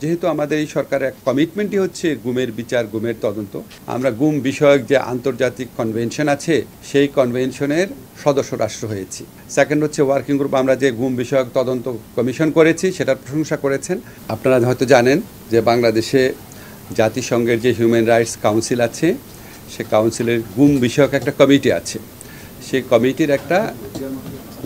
যেহেতু আমাদের এই সরকারের এক কমিটমেন্টই হচ্ছে গুমের বিচার, গুমের তদন্ত, আমরা গুম বিষয়ক যে আন্তর্জাতিক কনভেনশন আছে সেই কনভেনশনের সদস্য রাষ্ট্র হয়েছি। সেকেন্ড হচ্ছে ওয়ার্কিং গ্রুপ, আমরা যে গুম বিষয়ক তদন্ত কমিশন করেছি সেটার প্রশংসা করেছেন। আপনারা হয়তো জানেন যে বাংলাদেশে জাতিসংঘের যে হিউম্যান রাইটস কাউন্সিল আছে, সে কাউন্সিলের গুম বিষয়ক একটা কমিটি আছে। সেই কমিটির একটা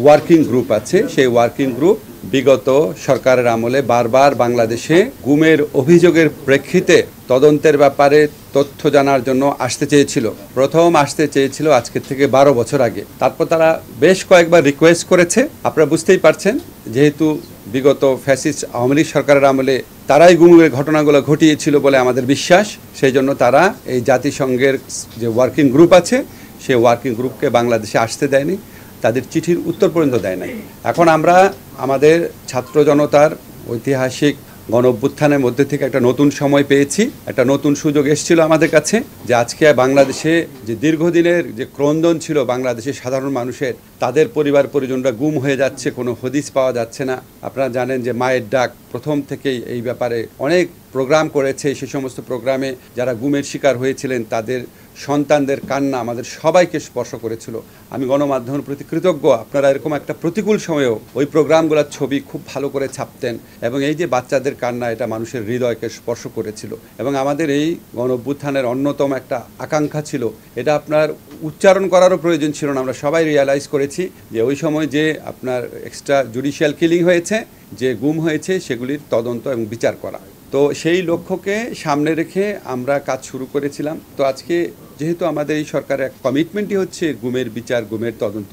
ওয়ার্কিং গ্রুপ আছে। সেই ওয়ার্কিং গ্রুপ বিগত সরকারের আমলে বারবার বাংলাদেশে গুমের অভিযোগের প্রেক্ষিতে তদন্তের ব্যাপারে তথ্য জানার জন্য আসতে চেয়েছিল। প্রথম আসতে চেয়েছিল আজকের থেকে 12 বছর আগে। তারপর তারা বেশ কয়েকবার রিকোয়েস্ট করেছে। আপনারা বুঝতেই পারছেন, যেহেতু বিগত ফ্যাসিস্ট আওয়ামী লীগ সরকারের আমলে তারাই গুমের ঘটনাগুলো ঘটিয়েছিল বলে আমাদের বিশ্বাস, সেই জন্য তারা এই জাতিসংঘের যে ওয়ার্কিং গ্রুপ আছে সেই ওয়ার্কিং গ্রুপকে বাংলাদেশে আসতে দেয়নি, তাদের চিঠির উত্তর পর্যন্ত দেয় নাই। এখন আমরা আমাদের ছাত্র জনতার ঐতিহাসিক গণ অভ্যুত্থানের মধ্যে থেকে একটা নতুন সময় পেয়েছি, একটা নতুন সুযোগ এসেছিল আমাদের কাছে, যে আজকে বাংলাদেশে যে দীর্ঘদিনের যে ক্রন্দন ছিল বাংলাদেশের সাধারণ মানুষের, তাদের পরিবার পরিজনরা গুম হয়ে যাচ্ছে, কোনো হদিস পাওয়া যাচ্ছে না। আপনারা জানেন যে মায়ের ডাক প্রথম থেকেই এই ব্যাপারে অনেক প্রোগ্রাম করেছে। সে সমস্ত প্রোগ্রামে যারা গুমের শিকার হয়েছিলেন তাদের সন্তানদের কান্না আমাদের সবাইকে স্পর্শ করেছিল। আমি গণমাধ্যমের প্রতি কৃতজ্ঞ, আপনারা এরকম একটা প্রতিকূল সময়েও ওই প্রোগ্রামগুলোর ছবি খুব ভালো করে ছাপতেন, এবং এই যে বাচ্চাদের কান্না, এটা মানুষের হৃদয়কে স্পর্শ করেছিল। এবং আমাদের এই গণ অভ্যুত্থানের অন্যতম একটা আকাঙ্ক্ষা ছিল, এটা আপনার উচ্চারণ করারও প্রয়োজন ছিল না। আমরা সবাই রিয়ালাইজ করেছি যে ওই সময় যে আপনার এক্সট্রা জুডিশিয়াল কিলিং হয়েছে, যে গুম হয়েছে, সেগুলির তদন্ত এবং বিচার করা। তো সেই লক্ষ্যকে সামনে রেখে আমরা কাজ শুরু করেছিলাম। তো আজকে যেহেতু আমাদের এই সরকারের এক কমিটমেন্টই হচ্ছে গুমের বিচার, গুমের তদন্ত,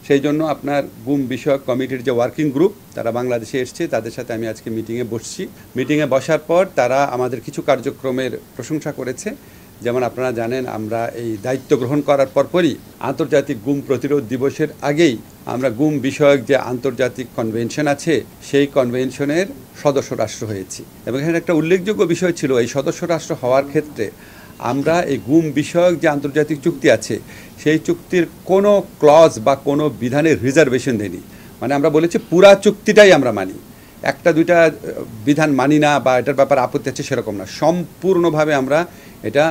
সেই জন্য আপনার গুম বিষয়ক কমিটির যে ওয়ার্কিং গ্রুপ তারা বাংলাদেশে এসছে, তাদের সাথে আমি আজকে মিটিংয়ে বসছি। মিটিংয়ে বসার পর তারা আমাদের কিছু কার্যক্রমের প্রশংসা করেছে। যেমন আপনারা জানেন, আমরা এই দায়িত্ব গ্রহণ করার পরপরই আন্তর্জাতিক গুম প্রতিরোধ দিবসের আগেই আমরা গুম বিষয়ক যে আন্তর্জাতিক কনভেনশন আছে সেই কনভেনশনের সদস্য রাষ্ট্র হয়েছি। এবং এখানে একটা উল্লেখযোগ্য বিষয় ছিল, এই সদস্য রাষ্ট্র হওয়ার ক্ষেত্রে আমরা এই গুম বিষয়ক যে আন্তর্জাতিক চুক্তি আছে সেই চুক্তির কোনো ক্লজ বা কোনো বিধানের রিজার্ভেশন দেয়নি। মানে আমরা বলেছি পুরা চুক্তিটাই আমরা মানি, একটা দুইটা বিধান মানি না বা এটার ব্যাপারে আপত্তি আছে সেরকম না, সম্পূর্ণভাবে আমরা এটা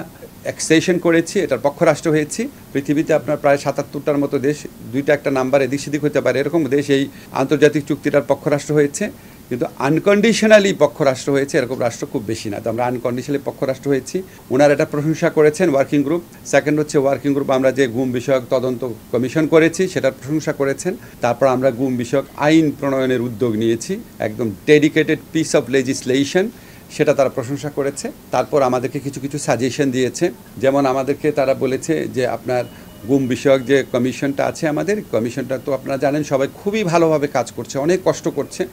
অ্যাকসেশন করেছি, এটার পক্ষরাষ্ট্র হয়েছি। পৃথিবীতে আপনার প্রায় 77টার মতো দেশ, দুইটা একটা নাম্বার এদিক সেদিক হতে পারে এরকম দেশ এই আন্তর্জাতিক চুক্তিটার পক্ষরাষ্ট্র হয়েছে, কিন্তু আনকন্ডিশনালি পক্ষরাষ্ট্র হয়েছে এরকম রাষ্ট্র খুব বেশি না। তো আমরা আনকন্ডিশনালি পক্ষরাষ্ট্র হয়েছি। ওনারা এটা প্রশংসা করেছেন ওয়ার্কিং গ্রুপ। সেকেন্ড হচ্ছে ওয়ার্কিং গ্রুপ, আমরা যে গুম বিষয়ক তদন্ত কমিশন করেছি সেটার প্রশংসা করেছেন। তারপর আমরা গুম বিষয়ক আইন প্রণয়নের উদ্যোগ নিয়েছি, একদম ডেডিকেটেড পিস অফ লেজিসলেশন, সেটা তারা প্রশংসা করেছে। তারপর আমাদেরকে কিছু কিছু সাজেশন দিয়েছে। যেমন আমাদেরকে তারা বলেছে যে আপনার গুম বিষয়ক যে কমিশনটা আছে, আমাদের কমিশনটা তো আপনারা জানেন সবাই খুবই ভালোভাবে কাজ করছে, অনেক কষ্ট করছে।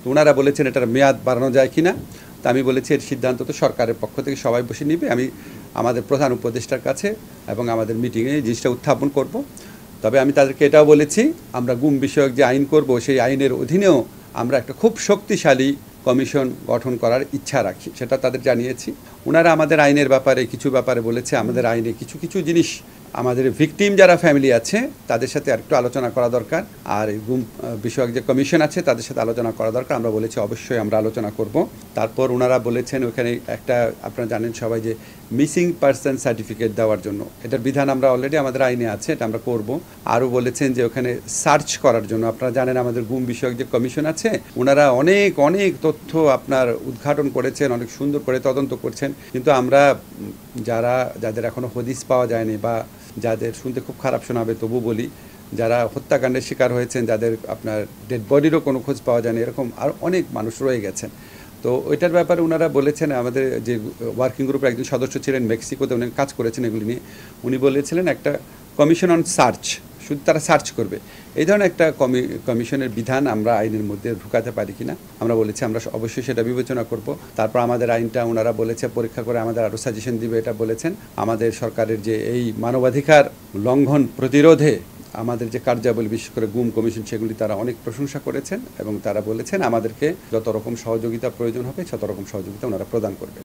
তো ওনারা বলেছেন এটার মেয়াদ বাড়ানো যায় কি না। তা আমি বলেছি এর সিদ্ধান্ত তো সরকারের পক্ষ থেকে সবাই বসে নিবে, আমি আমাদের প্রধান উপদেষ্টার কাছে এবং আমাদের মিটিংয়ে এই জিনিসটা উত্থাপন করব। তবে আমি তাদেরকে এটাও বলেছি, আমরা গুম বিষয়ক যে আইন করব সেই আইনের অধীনেও আমরা একটা খুব শক্তিশালী কমিশন গঠন করার ইচ্ছা রাখি, সেটা তাদের জানিয়েছি। ওনারা আমাদের আইনের ব্যাপারে কিছু ব্যাপারে বলেছে, আমাদের আইনে কিছু কিছু জিনিস আমাদের ভিকটিম যারা ফ্যামিলি আছে তাদের সাথে আরেকটু আলোচনা করা দরকার, আর গুম বিষয়ক যে কমিশন আছে তাদের সাথে আলোচনা করা দরকার। আমরা বলেছি অবশ্যই আমরা আলোচনা করব। তারপর ওনারা বলেছেন ওখানে একটা, আপনারা জানেন সবাই, যে মিসিং পারসন সার্টিফিকেট দেওয়ার জন্য এটার বিধান আমরা অলরেডি আমাদের আইনে আছে, এটা আমরা করব। আরও বলেছেন যে ওখানে সার্চ করার জন্য, আপনারা জানেন আমাদের গুম বিষয়ক যে কমিশন আছে ওনারা অনেক অনেক তথ্য আপনার উদ্ঘাটন করেছেন, অনেক সুন্দর করে তদন্ত করছেন, কিন্তু আমরা যাদের এখনও হদিস পাওয়া যায়নি বা যাদের শুনতে খুব খারাপ শোনাবে তবু বলি, যারা হত্যাকাণ্ডের শিকার হয়েছেন, যাদের আপনার ডেড বডিরও কোনো খোঁজ পাওয়া যায়নি, এরকম আর অনেক মানুষ রয়ে গেছেন। তো ওইটার ব্যাপারে ওনারা বলেছেন, আমাদের যে ওয়ার্কিং গ্রুপের একজন সদস্য ছিলেন মেক্সিকোতে, উনি কাজ করেছেন এগুলি নিয়ে, উনি বলেছিলেন একটা কমিশন অন সার্চ, শুধু তারা সার্চ করবে, এই ধরনের একটা কমিশনের বিধান আমরা আইনের মধ্যে ঢুকাতে পারি কিনা। আমরা বলেছি আমরা অবশ্যই সেটা বিবেচনা করব। তারপর আমাদের আইনটা ওনারা বলেছে পরীক্ষা করে আমাদের আরও সাজেশন দিবে, এটা বলেছেন। আমাদের সরকারের যে এই মানবাধিকার লঙ্ঘন প্রতিরোধে আমাদের যে কার্যাবলী, বিশেষ করে গুম কমিশন, সেগুলি তারা অনেক প্রশংসা করেছেন এবং তারা বলেছেন আমাদেরকে যত রকম সহযোগিতা প্রয়োজন হবে তত রকম সহযোগিতা ওনারা প্রদান করবেন।